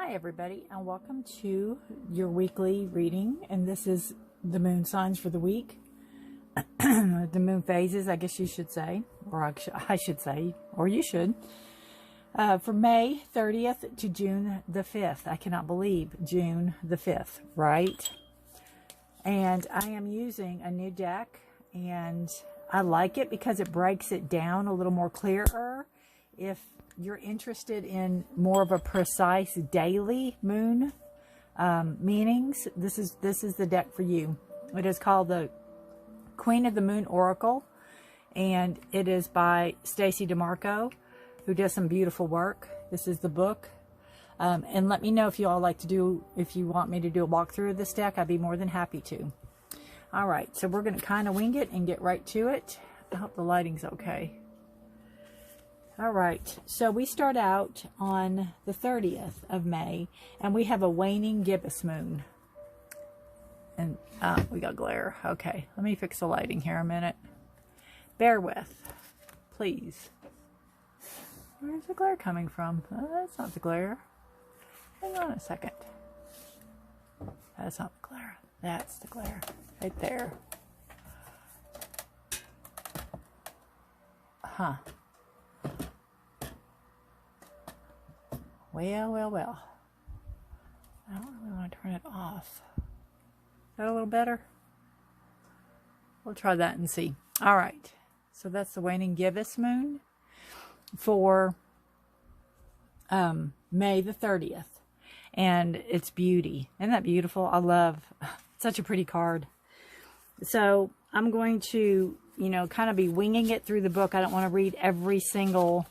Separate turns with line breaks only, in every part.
Hi everybody, and welcome to your weekly reading, and this is the moon signs for the week. The moon phases, I guess you should say, or I should say, or you should, for May 30th to June the 5th. I cannot believe June the 5th, right? And I am using a new deck, and I like it because it breaks it down a little more clearer. If you're interested in more of a precise daily moon meanings, this is the deck for you. It is called the Queen of the Moon Oracle, and it is by Stacy DeMarco, who does some beautiful work. This is the book. And let me know if you all if you want me to do a walkthrough of this deck. I'd be more than happy to. All right, so we're going to kind of wing it and get right to it. I hope the lighting's okay. All right, so we start out on the 30th of May, and we have a waning gibbous moon. And we got glare. Okay, let me fix the lighting here a minute. Bear with, please. Where's the glare coming from? That's not the glare. Hang on a second. That's not the glare. That's the glare. Right there. Huh. Well. I don't really want to turn it off. Is that a little better? We'll try that and see. All right. So that's the waning gibbous moon for May the 30th. And it's beauty. Isn't that beautiful? I love such a pretty card. So I'm going to, kind of be winging it through the book. I don't want to read every single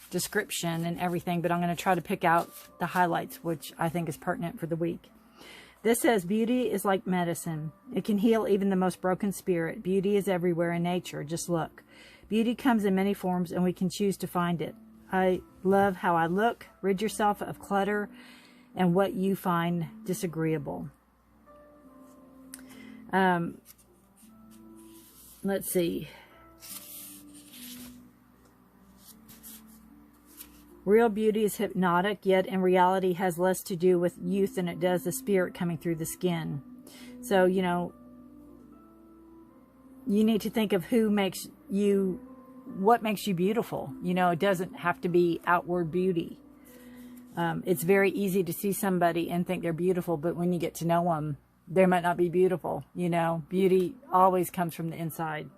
description and everything, but I'm going to try to pick out the highlights, which I think is pertinent for the week. This says, beauty is like medicine. It can heal even the most broken spirit. Beauty is everywhere in nature. Just look. Beauty comes in many forms, and we can choose to find it. I love how I look. Rid yourself of clutter and what you find disagreeable. Let's see. Real beauty is hypnotic, yet in reality has less to do with youth than it does the spirit coming through the skin. So, you need to think of what makes you beautiful. It doesn't have to be outward beauty. It's very easy to see somebody and think they're beautiful, but when you get to know them, they might not be beautiful. Beauty always comes from the inside.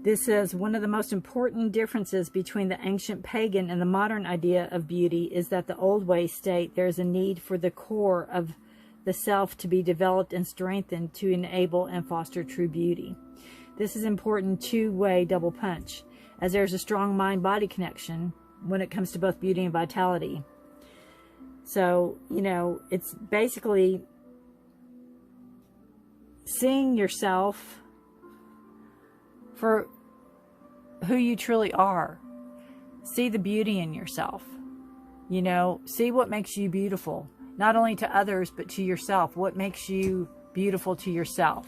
This says, one of the most important differences between the ancient pagan and the modern idea of beauty is that the old ways state there is a need for the core of the self to be developed and strengthened to enable and foster true beauty. This is important two-way double punch, as there's a strong mind-body connection when it comes to both beauty and vitality. So, it's basically seeing yourself for who you truly are. See the beauty in yourself. See what makes you beautiful, not only to others, but to yourself. What makes you beautiful to yourself?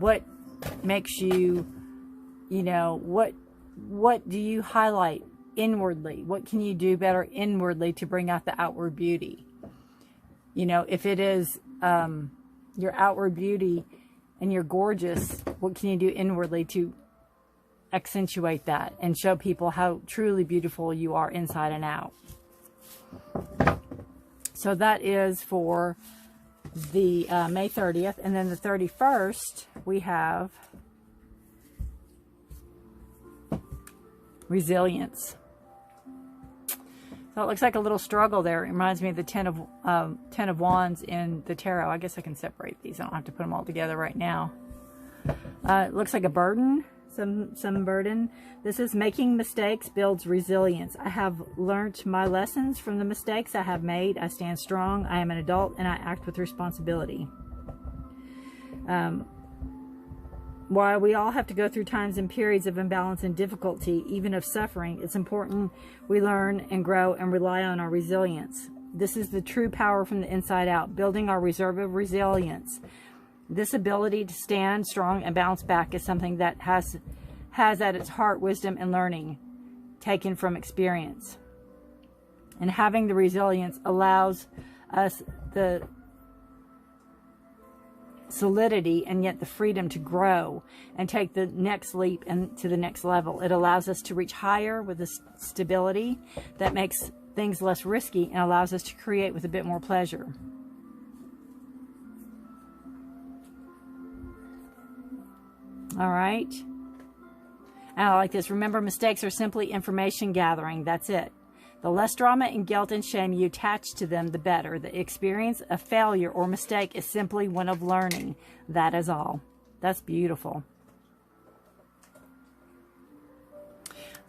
What makes you, what do you highlight inwardly? What can you do better inwardly to bring out the outward beauty? If it is your outward beauty and you're gorgeous, what can you do inwardly to accentuate that and show people how truly beautiful you are inside and out? So that is for the May 30th. And then the 31st, we have resilience. So it looks like a little struggle there. It reminds me of the Ten of Wands in the Tarot. I guess I can separate these. I don't have to put them all together right now. It looks like a burden, some burden. This is making mistakes builds resilience. I have learned my lessons from the mistakes I have made. I stand strong. I am an adult, and I act with responsibility. While we all have to go through times and periods of imbalance and difficulty, even of suffering, it's important we learn and grow and rely on our resilience. This is the true power from the inside out, building our reserve of resilience. This ability to stand strong and bounce back is something that has at its heart wisdom and learning. taken from experience. And having the resilience allows us the solidity and yet the freedom to grow and take the next leap and to the next level. It allows us to reach higher with a stability that makes things less risky and allows us to create with a bit more pleasure. All right. And I like this. Remember, mistakes are simply information gathering. That's it. The less drama and guilt and shame you attach to them, the better. The experience of failure or mistake is simply one of learning. That is all. That's beautiful.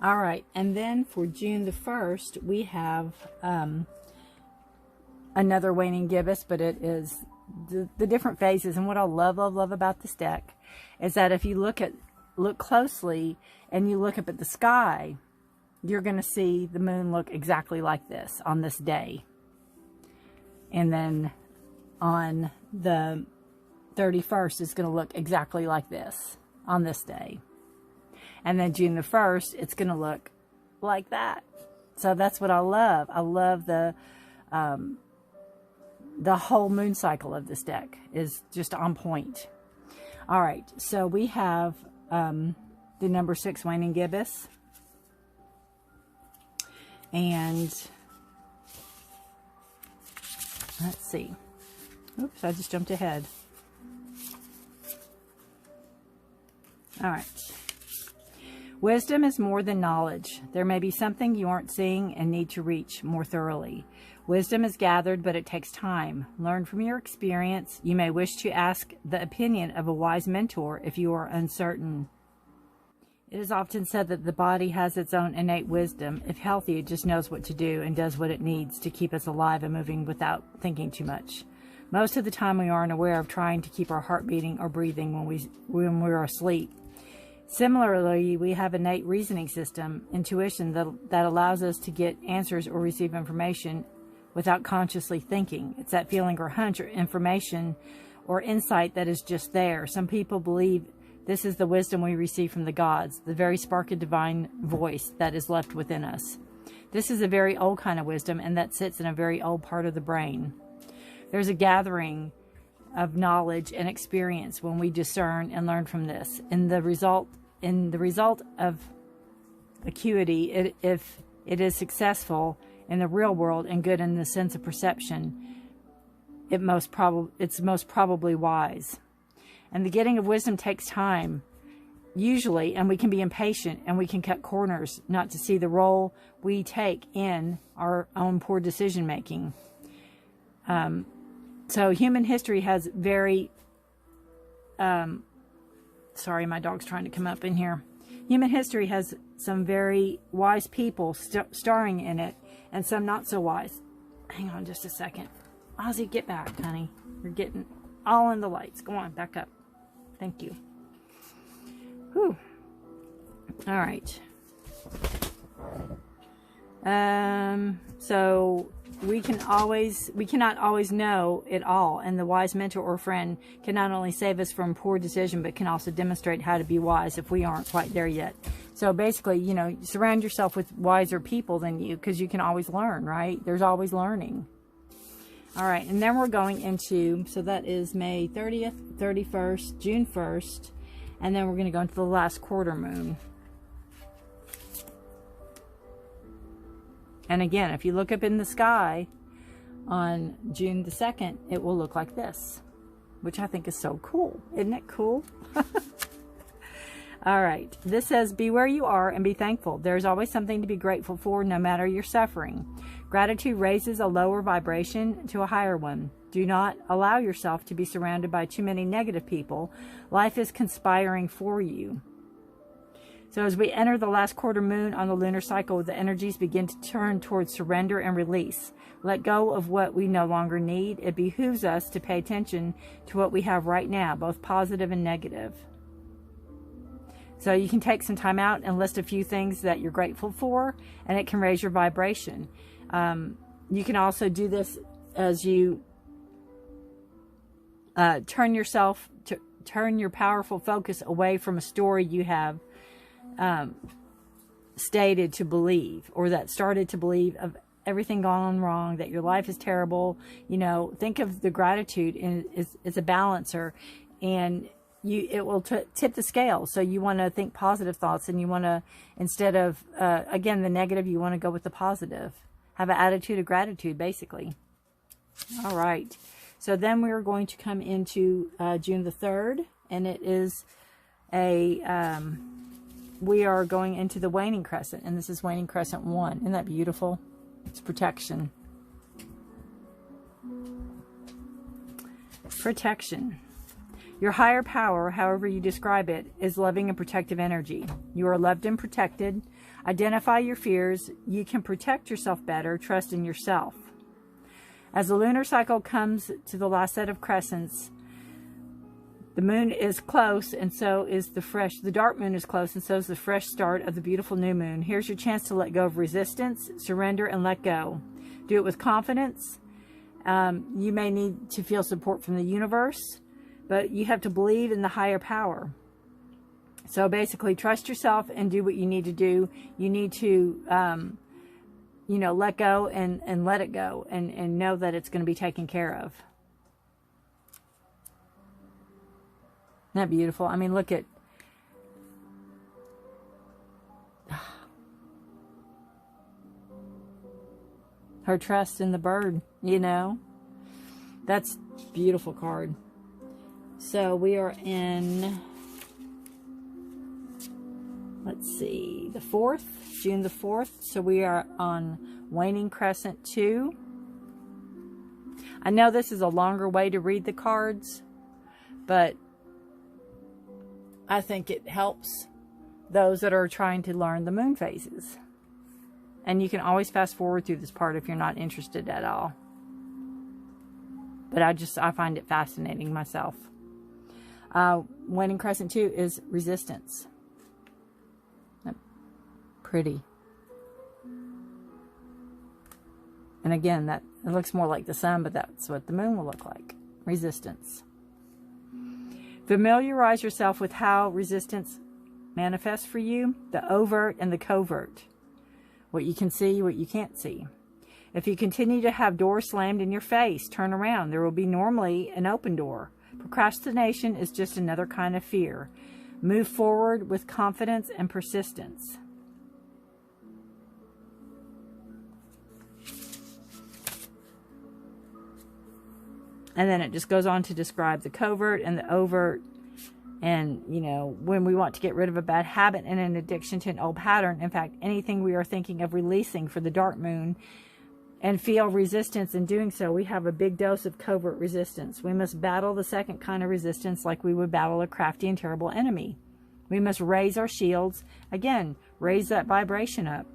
All right. And then for June the 1st, we have another waning gibbous, but it is the different phases. And what I love about this deck is that if you look closely and you look up at the sky, you're going to see the moon look exactly like this on this day. And then on the 31st, it's going to look exactly like this on this day. And then June the 1st, it's going to look like that. So that's what I love. I love the whole moon cycle of this deck is just on point. All right, so we have the number 6 waning gibbous. And let's see. Oops, I just jumped ahead. All right. Wisdom is more than knowledge. There may be something you aren't seeing and need to reach more thoroughly. Wisdom is gathered, but it takes time. Learn from your experience. You may wish to ask the opinion of a wise mentor if you are uncertain. It is often said that the body has its own innate wisdom. If healthy, it just knows what to do and does what it needs to keep us alive and moving without thinking too much. Most of the time, we aren't aware of trying to keep our heart beating or breathing when we're asleep. Similarly, we have an innate reasoning system, intuition, that allows us to get answers or receive information without consciously thinking. It's that feeling or hunch or information or insight that is just there. Some people believe this is the wisdom we receive from the gods, the very spark of divine voice that is left within us. This is a very old kind of wisdom, and that sits in a very old part of the brain. There's a gathering of knowledge and experience when we discern and learn from this. In the result of acuity, if it is successful in the real world and good in the sense of perception, it's most probably wise. And the getting of wisdom takes time, usually, and we can be impatient and we can cut corners not to see the role we take in our own poor decision making. So human history has very, sorry, my dog's trying to come up in here. Human history has some very wise people starring in it and some not so wise. Hang on just a second. Ozzy, get back, honey. You're getting all in the lights. Go on, back up. Thank you. Whew. All right. So we cannot always know it all, and the wise mentor or friend can not only save us from poor decision, but can also demonstrate how to be wise if we aren't quite there yet. So basically, surround yourself with wiser people than you, because you can always learn, right? There's always learning. All right, and then we're going into, so that is May 30th, 31st, June 1st, and then we're going to go into the last quarter moon. And again, if you look up in the sky on June the 2nd, it will look like this, which I think is so cool. Isn't it cool? All right, this says, be where you are and be thankful. There's always something to be grateful for, no matter your suffering. Gratitude raises a lower vibration to a higher one. Do not allow yourself to be surrounded by too many negative people. Life is conspiring for you. So as we enter the last quarter moon on the lunar cycle, the energies begin to turn towards surrender and release. Let go of what we no longer need. It behooves us to pay attention to what we have right now, both positive and negative. So you can take some time out and list a few things that you're grateful for, and it can raise your vibration. You can also do this as you turn your powerful focus away from a story you have stated to believe, or that started to believe of everything gone wrong, that your life is terrible. You know, think of the gratitude as a balancer, and it will tip the scale. So you want to think positive thoughts, and you want to, instead of, again, the negative, you want to go with the positive. Have an attitude of gratitude, basically. All right. So then we're going to come into June the 3rd, and it is we are going into the waning crescent, and this is waning crescent 1. Isn't that beautiful? It's protection. Protection. Your higher power, however you describe it, is loving and protective energy. You are loved and protected. Identify your fears. You can protect yourself better. Trust in yourself. As the lunar cycle comes to the last set of crescents, the moon is close, and so is the dark moon is close, and so is the fresh start of the beautiful new moon. Here's your chance to let go of resistance, surrender, and let go. Do it with confidence. You may need to feel support from the universe, but you have to believe in the higher power. So basically, trust yourself and do what you need to do. You need to, let go and let it go, and know that it's going to be taken care of. Isn't that beautiful? I mean, look at her trust in the bird, you know. That's a beautiful card. So we are in, let's see, the 4th, June the 4th. So we are on waning crescent 2. I know this is a longer way to read the cards, but I think it helps those that are trying to learn the moon phases. And you can always fast forward through this part if you're not interested at all. But I find it fascinating myself. Waning crescent 2 is resistance. Pretty. And again, that it looks more like the sun, but that's what the moon will look like. Resistance. Familiarize yourself with how resistance manifests for you, the overt and the covert. What you can see, what you can't see. If you continue to have doors slammed in your face, turn around. There will be normally an open door. Procrastination is just another kind of fear. Move forward with confidence and persistence. And then it just goes on to describe the covert and the overt. And, you know, when we want to get rid of a bad habit and an addiction to an old pattern, in fact, anything we are thinking of releasing for the dark moon, and feel resistance in doing so, we have a big dose of covert resistance. We must battle the second kind of resistance like we would battle a crafty and terrible enemy. We must raise our shields. Again, raise that vibration up.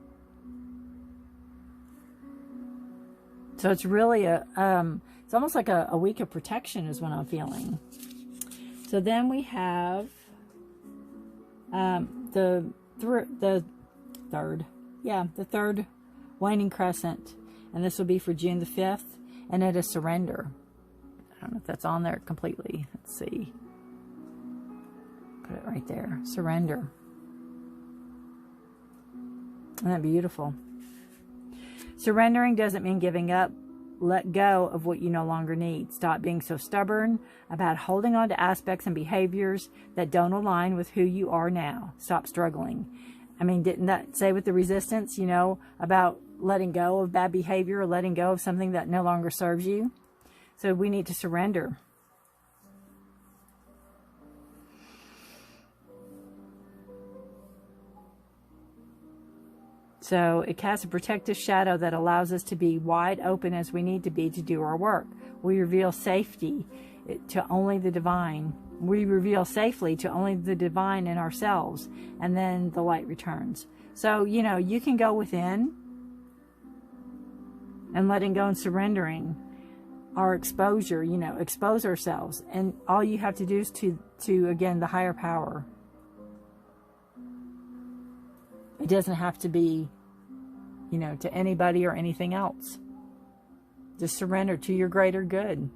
So it's really it's almost like a week of protection is what I'm feeling. So then we have the third waning crescent, and this will be for June the 5th, and it is surrender. I don't know if that's on there completely. Let's see. Put it right there. Surrender. Isn't that beautiful? Surrendering doesn't mean giving up. Let go of what you no longer need. Stop being so stubborn about holding on to aspects and behaviors that don't align with who you are now. Stop struggling. I mean, didn't that say with the resistance, you know, about letting go of bad behavior or letting go of something that no longer serves you? So we need to surrender. So it casts a protective shadow that allows us to be wide open as we need to be to do our work. We reveal safety to only the divine. We reveal safely to only the divine in ourselves, and then the light returns. So, you know, you can go within and letting go and surrendering our exposure, you know, expose ourselves. And all you have to do is to again, the higher power. It doesn't have to be, you know, to anybody or anything else. Just surrender to your greater good.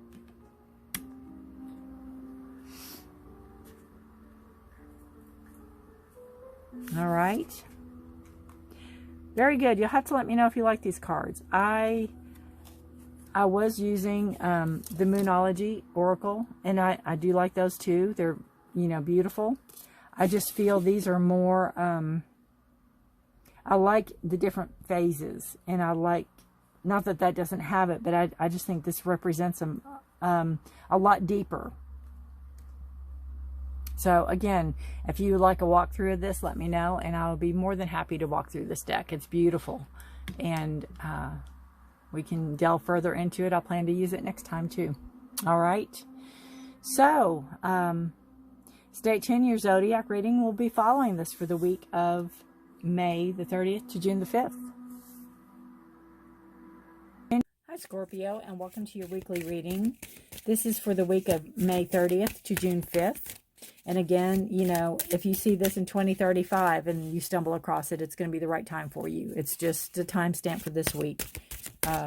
All right. Very good. You'll have to let me know if you like these cards. I was using the Moonology Oracle, and I do like those too. They're, you know, beautiful. I just feel these are more, I like the different phases, and I like, not that that doesn't have it, but I just think this represents them a lot deeper. So again, if you would like a walkthrough of this, let me know, and I'll be more than happy to walk through this deck. It's beautiful, and we can delve further into it. I'll plan to use it next time too. All right. So stay tuned. Your zodiac reading will be following this for the week of May the 30th to June the 5th. Hi Scorpio, and welcome to your weekly reading. This is for the week of May 30th to June 5th. And again, you know, if you see this in 2035 and you stumble across it, it's going to be the right time for you. It's just a timestamp for this week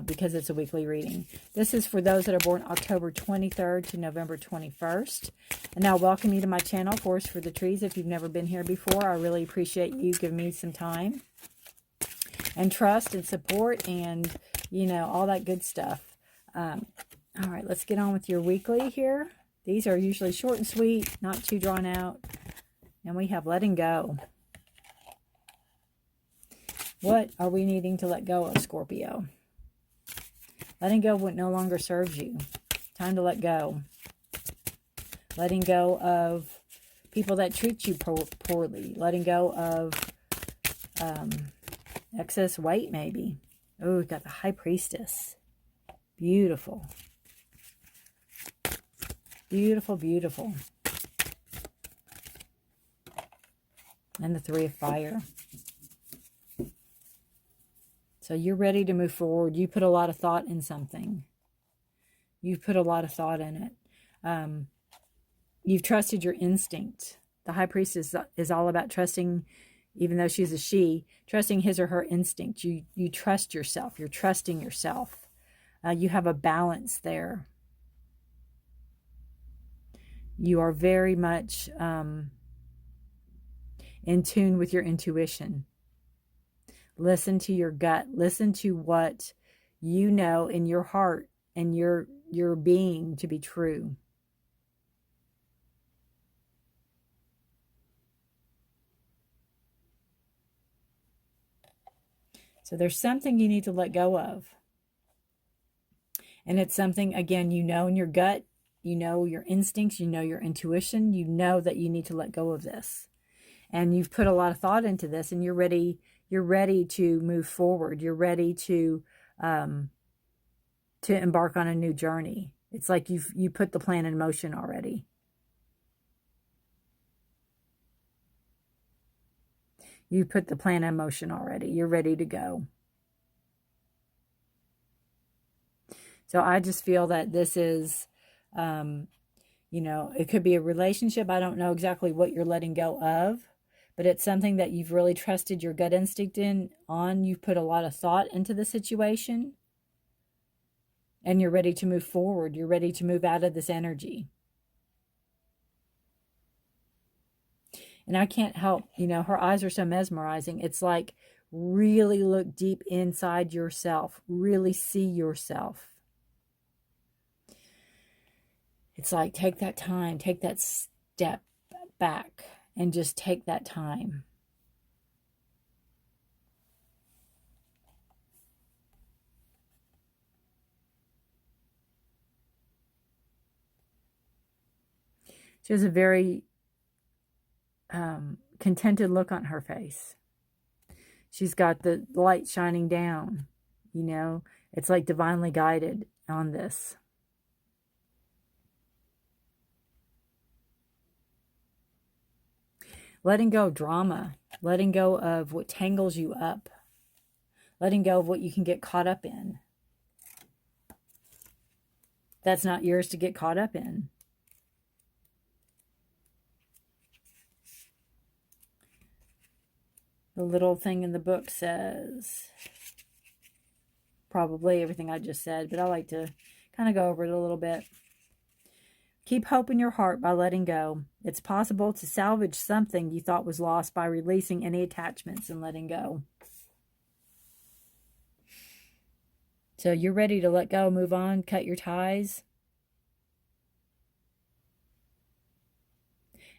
because it's a weekly reading. This is for those that are born October 23rd to November 21st. And now welcome you to my channel, Forest for the Trees. If you've never been here before, I really appreciate you giving me some time and trust and support and, you know, all that good stuff. All right, let's get on with your weekly here. These are usually short and sweet, not too drawn out. And we have letting go. What are we needing to let go of, Scorpio? Letting go of what no longer serves you. Time to let go. Letting go of people that treat you poorly. Letting go of excess weight, maybe. Oh, we've got the High Priestess. Beautiful. Beautiful, beautiful. And the Three of Fire. So you're ready to move forward. You put a lot of thought in something. You've put a lot of thought in it. You've trusted your instinct. The High Priestess is all about trusting, even though she's a she, trusting his or her instinct. You trust yourself. You're trusting yourself. You have a balance there. You are very much in tune with your intuition. Listen to your gut. Listen to what you know in your heart and your being to be true. So there's something you need to let go of. And it's something, again, you know in your gut. You know your instincts, you know your intuition, you know that you need to let go of this. And you've put a lot of thought into this, and you're ready to move forward. You're ready to embark on a new journey. It's like you put the plan in motion already. You put the plan in motion already. You're ready to go. So I just feel that this is you know, it could be a relationship. I don't know exactly what you're letting go of, but it's something that you've really trusted your gut instinct on. You've put a lot of thought into the situation, and you're ready to move forward. You're ready to move out of this energy. And I can't help, you know, her eyes are so mesmerizing. It's like, really look deep inside yourself. Really see yourself. It's like, take that time, take that step back, and just take that time. She has a very contented look on her face. She's got the light shining down, you know. It's like divinely guided on this. Letting go of drama. Letting go of what tangles you up. Letting go of what you can get caught up in. That's not yours to get caught up in. The little thing in the book says probably everything I just said, but I like to kind of go over it a little bit. Keep hope in your heart by letting go. It's possible to salvage something you thought was lost by releasing any attachments and letting go. So you're ready to let go, move on, cut your ties.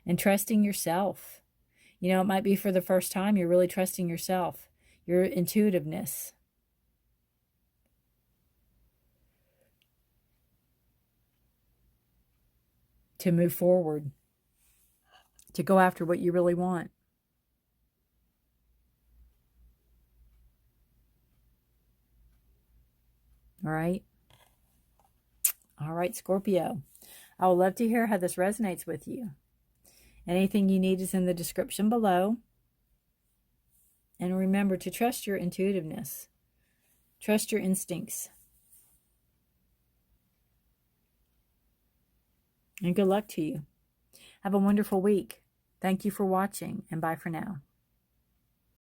And trusting yourself. You know, it might be for the first time you're really trusting yourself, your intuitiveness. To move forward, to go after what you really want. All right. All right, Scorpio. I would love to hear how this resonates with you. Anything you need is in the description below. And remember to trust your intuitiveness. Trust your instincts. And good luck to you. Have a wonderful week. Thank you for watching, and bye for now.